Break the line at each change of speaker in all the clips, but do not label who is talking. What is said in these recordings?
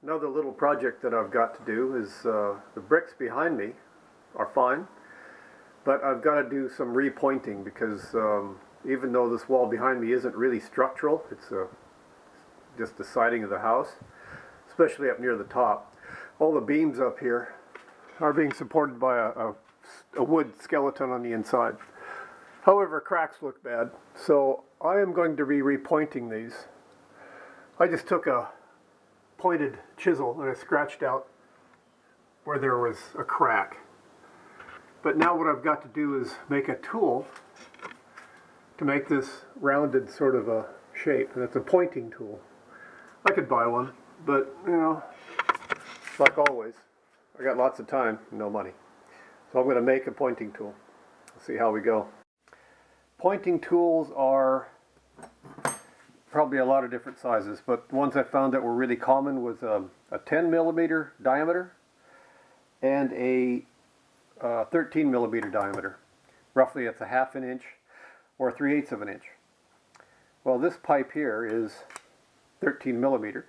Another little project that I've got to do is the bricks behind me are fine, but I've got to do some repointing because even though this wall behind me isn't really structural, it's just the siding of the house, especially up near the top. All the beams up here are being supported by a wood skeleton on the inside. However, cracks look bad, so I am going to be repointing these. I just took a pointed chisel and I scratched out where there was a crack. But now what I've got to do is make a tool to make this rounded sort of a shape, and it's a pointing tool. I could buy one, but you know, like always, I got lots of time and no money. So I'm going to make a pointing tool. Let's see how we go. Pointing tools are probably a lot of different sizes, but the ones I found that were really common was a 10 millimeter diameter and a 13 millimeter diameter. Roughly it's a half an inch or 3/8 of an inch. Well, this pipe here is 13 millimeter,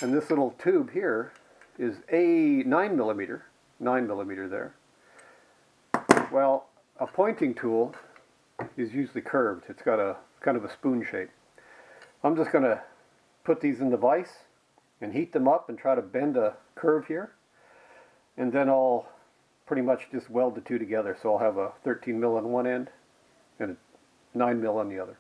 and this little tube here is a 9 millimeter there. Well, a pointing tool is usually curved. It's got a kind of a spoon shape. I'm just going to put these in the vise and heat them up and try to bend a curve here, and then I'll pretty much just weld the two together. So I'll have a 13 mil on one end and a 9 mil on the other.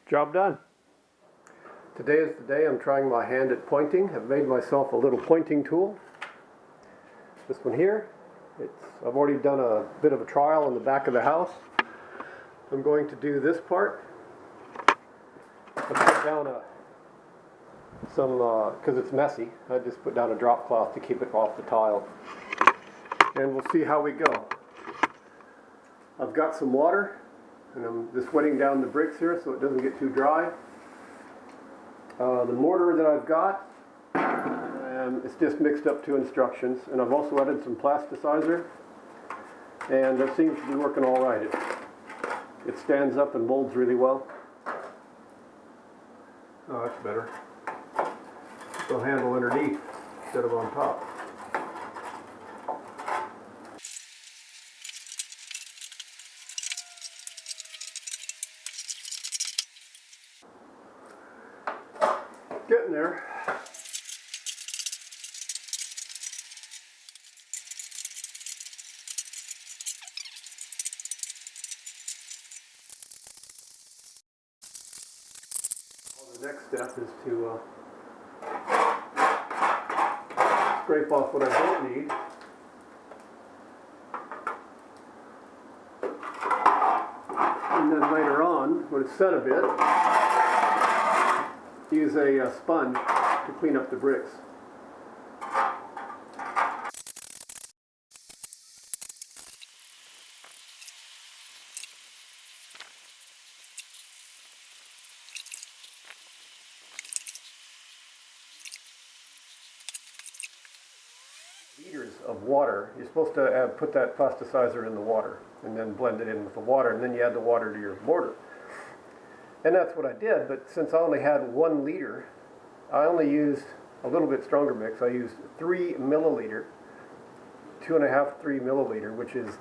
Job done. Today is the day I'm trying my hand at pointing. I've made myself a little pointing tool. This one here, I've already done a bit of a trial in the back of the house. I'm going to do this part. I put down because it's messy, I just put down a drop cloth to keep it off the tile. And we'll see how we go. I've got some water, and I'm just wetting down the bricks here so it doesn't get too dry. The mortar that I've got, it's just mixed up to instructions, and I've also added some plasticizer, and that seems to be working all right. It stands up and molds really well. Oh, that's better. It'll handle underneath instead of on top. Getting there. next step is to scrape off what I don't need. And then later on, when it's set a bit, use a sponge to clean up the bricks. Liters of water. You're supposed to put that plasticizer in the water and then blend it in with the water, and then you add the water to your mortar. And that's what I did, but since I only had 1 liter, I only used a little bit stronger mix. I used 3 milliliter, 2.5, 3 milliliter, which is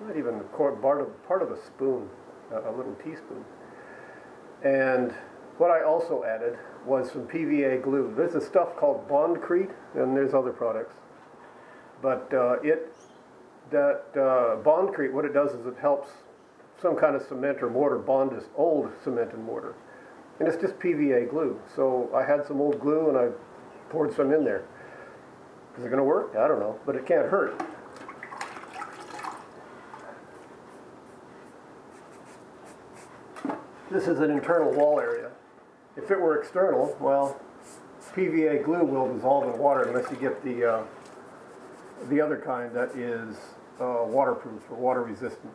not even part of a spoon, a little teaspoon. And what I also added was some PVA glue. There's a stuff called Bondcrete, and there's other products. But Bondcrete, what it does is it helps some kind of cement or mortar bond this old cement and mortar. And it's just PVA glue. So I had some old glue and I poured some in there. Is it going to work? I don't know, but it can't hurt. This is an internal wall area. If it were external, well, PVA glue will dissolve in water unless you get the other kind that is waterproof or water resistant.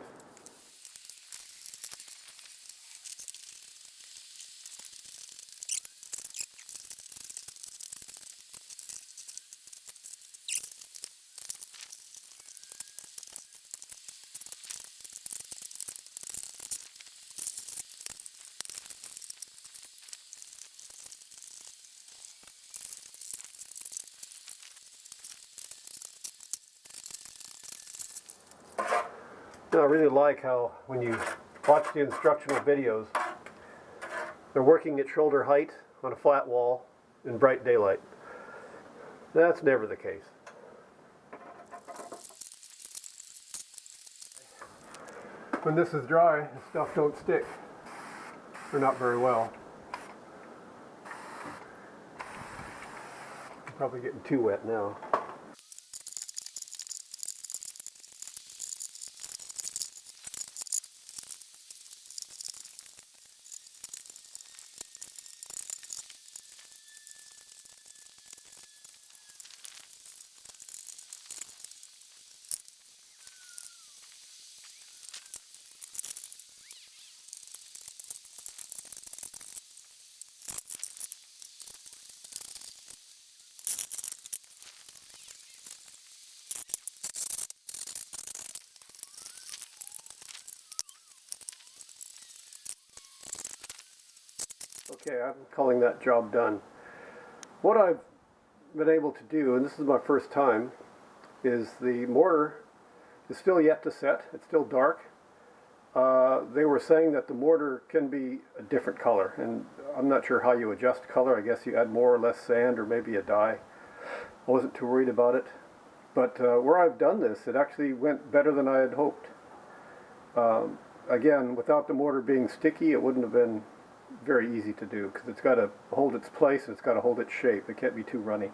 I really like how when you watch the instructional videos, they're working at shoulder height on a flat wall in bright daylight. That's never the case. When this is dry, the stuff don't stick, or not very well. I'm probably getting too wet now. Okay, I'm calling that job done. What I've been able to do, and this is my first time, is the mortar is still yet to set. It's still dark. They were saying that the mortar can be a different color, and I'm not sure how you adjust color. I guess you add more or less sand or maybe a dye. I wasn't too worried about it. But where I've done this, it actually went better than I had hoped. Again, without the mortar being sticky, it wouldn't have been very easy to do because it's got to hold its place and it's got to hold its shape. It can't be too runny.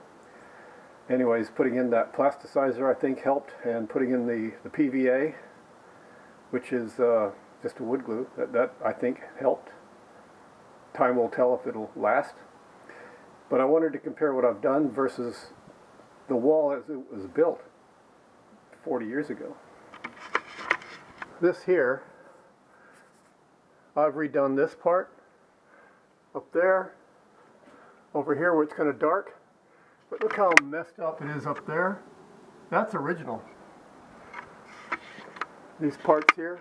Anyways, putting in that plasticizer I think helped, and putting in the PVA, which is just a wood glue, that I think helped. Time will tell if it'll last. But I wanted to compare what I've done versus the wall as it was built 40 years ago. This here, I've redone this part up there, over here where it's kind of dark. But look how messed up it is up there. That's original. These parts here,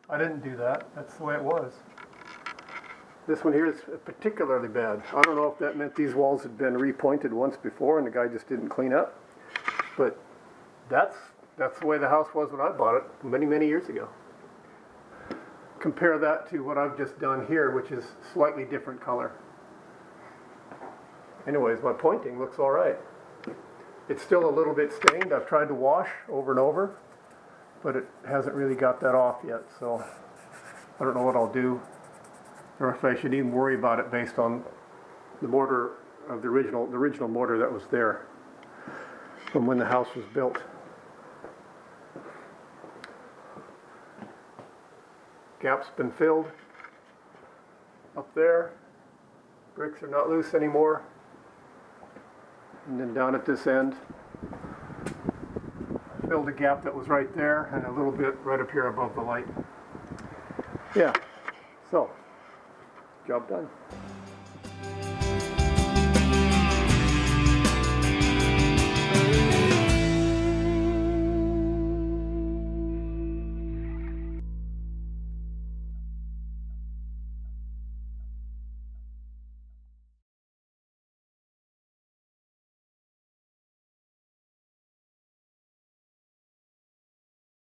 I didn't do that. That's the way it was. This one here is particularly bad. I don't know if that meant these walls had been repointed once before and the guy just didn't clean up. But that's the way the house was when I bought it many, many years ago. Compare that to what I've just done here, which is slightly different color. Anyways, my pointing looks all right. It's still a little bit stained. I've tried to wash over and over, but it hasn't really got that off yet, so I don't know what I'll do, or if I should even worry about it based on the mortar of the original mortar that was there from when the house was built. Gap's been filled up there. Bricks are not loose anymore. And then down at this end, filled a gap that was right there and a little bit right up here above the light. Yeah, so, job done.